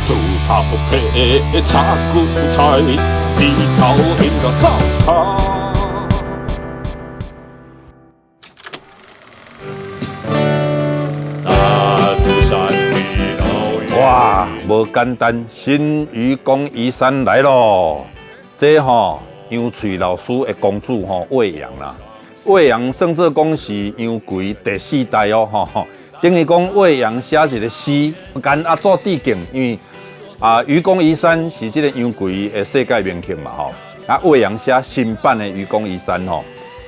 猪头皮炒韭菜，里头印了灶卡。大肚山的老远，哇，无简单，新渔公移山来咯！这杨翠老师的公主魏阳啦，魏阳算做讲是杨贵第4代哦等于讲魏阳写一个诗，跟做致敬，因为愚公移山是这个杨贵的世界名曲嘛魏阳写新版的愚公移山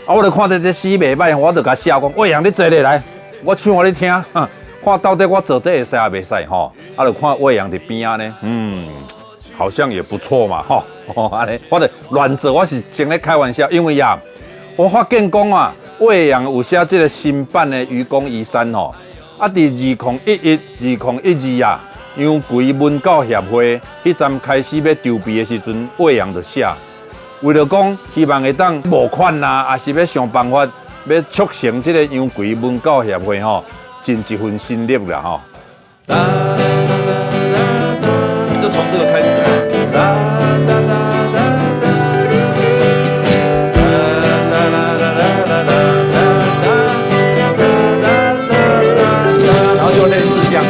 我就看到这诗袂歹，我就甲写讲魏阳你坐下来，我唱互你听，看到底我做这会使也袂使就看魏阳伫边仔呢，好像也不错嘛安尼，我就乱做，我是先咧开玩笑，因为我发现讲魏阳有写这个新版的愚公移山伫2011杨贵文教协会迄站开始要筹备的时阵，魏阳就写，为了讲希望会当募款啦，也是要想办法要促成这个杨贵文教协会尽一份心力啦就从这个开始然后就类似这样子。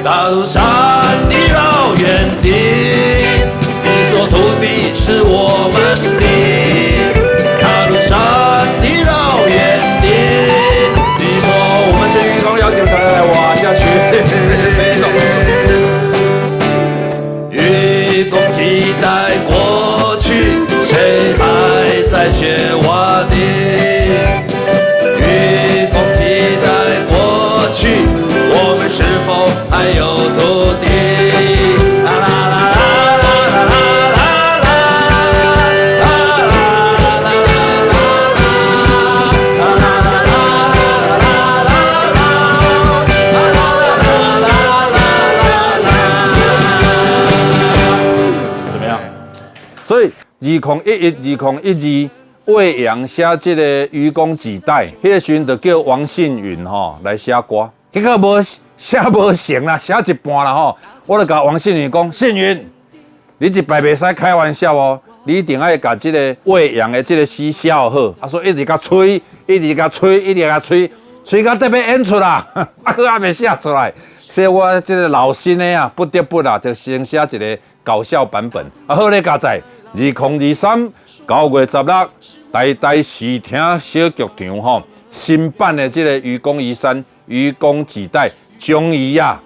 大肚山的老园丁，你说土地是我们的。大肚山的老园丁，你说我们是渔工，要尽可能来挖下去。渔工几代过去，谁还在学挖地？渔工几代过去，我们是否还有土地？啦啦啦啦啦啦啦怎么样？所以2011、2012，魏阳写这个愚公几代，迄个时阵就叫王信云来写歌，结果写无成啦，写一半啦我就甲王信云讲，信云，你一摆袂使开玩笑你一定要甲这个魏阳的这个诗写好。所以一直甲吹，一直甲吹，吹到特别演出啦，还袂写出来。所以我这个老新的不得不就先写一个搞笑版本。好咧，加在2023 9月16日，台视听小剧场新版的这个愚公移山、愚公几代。终于圆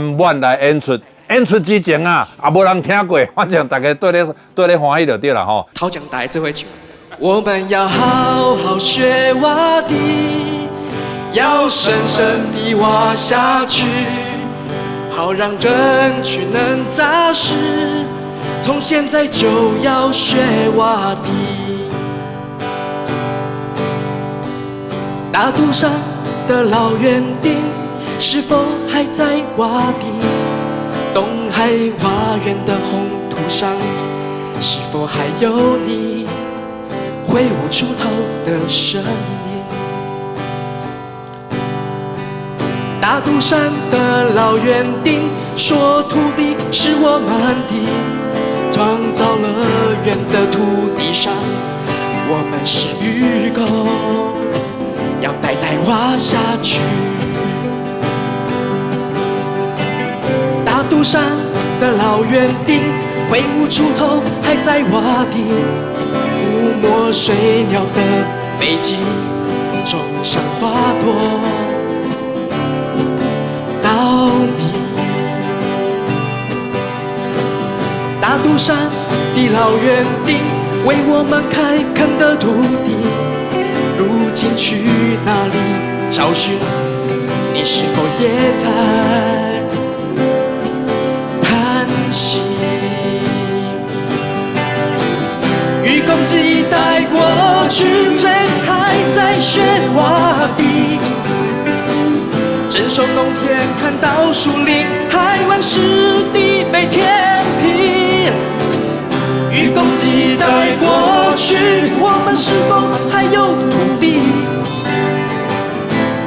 满来演出，演出之前无人听过，反正大家对咧欢喜就对啦头奖台这回唱，我们要好好学挖地，要深深地挖下去，好让争取能扎实。从现在就要学挖地。大肚山的老园丁，是否还在挖地？东海花园的红土上，是否还有你挥舞锄头的声音？大肚山的老园丁说土地是我们的，创造乐园的土地上，我们是渔工，要代代挖下去。大肚山的老园丁挥舞锄头还在挖地，抚摸水鸟的背脊，种上花朵稻米。大肚山的老园丁为我们开垦的土地，如今去哪里找寻？你是否也在叹息？渔工几代过去，谁还在学挖地？镇守农田，看到树林，还是否还有土地？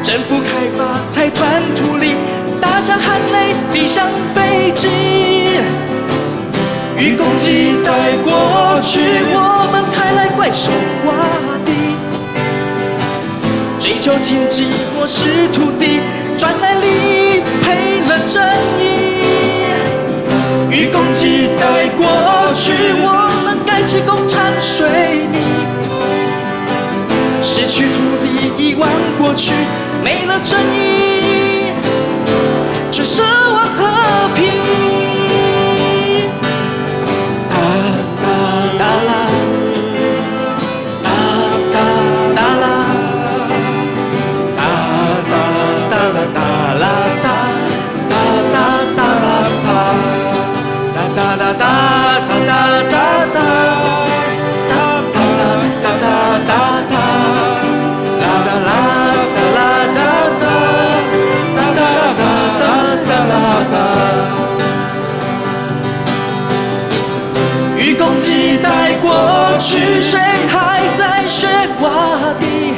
政府开发财团图利，大家含泪理想北极。愚公期待过去，我们开来怪兽洼地，追求经济漠视土地，赚来利赔了正义。愚公期待过去，我们盖起工厂水泥，失去土地遗忘过去，没了正义，却奢望和平。愚公期待过去，谁还在学洼地？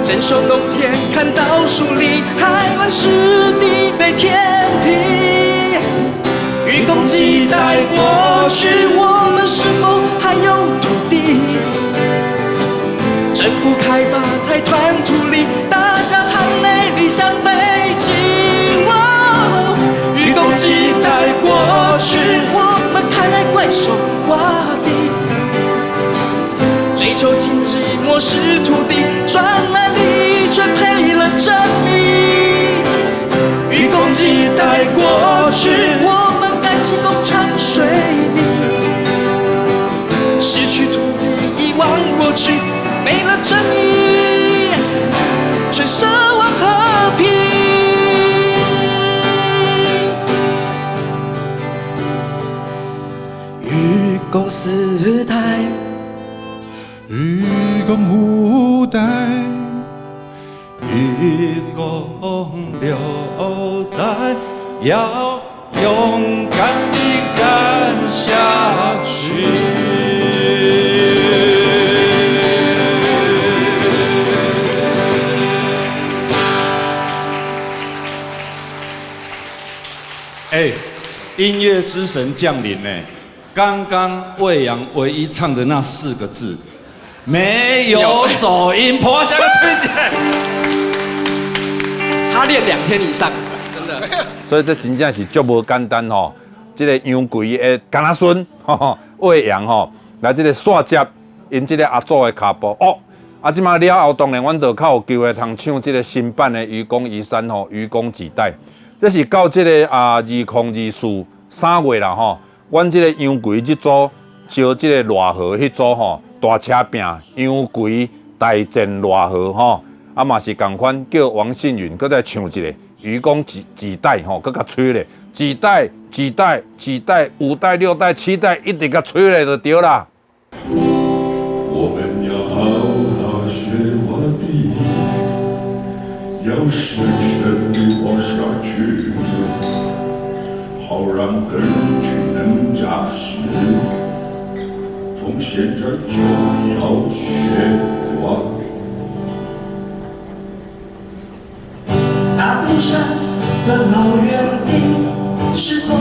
镇守农田，看到树里，海湾湿地被填平。愚公期待过去，我们是否还有土地？政府开发财团图利，大家含泪理想北极。愚公期待过去，我们开来怪兽洼地，追求经济漠视土地，赚来利却赔了正义。愚公期待过去，我们盖起工厂水泥，失去土地遗忘过去，没了正义，却奢望和平。愚公四代，愚公五代，愚公六代，要勇敢地干下去。音乐之神降临呢！刚刚魏阳唯一唱的那4个字，没有走音，破下个推荐。他练2天以上，真的。所以这真正是足无简单吼。这个杨贵的干阿孙，魏阳吼，来这个煞接因这个阿祖的脚步哦。啊，即马了后，当然阮就较有机会通唱这个新版的《愚公移山》吼，《愚公几代》。这是到这个2024 3月啦吼，阮这个杨贵这组招这个赖河迄组吼，大车拼杨贵大战赖河吼，啊嘛是共款叫王信允，搁再唱一个《愚公几代》吼，搁较吹咧，几代、5代、6代、7代，一直甲吹咧就对啦。我们要好好学挖地，要深深地挖下去，好让根据能扎实。从现在就要学挖。大肚山的老园丁，是否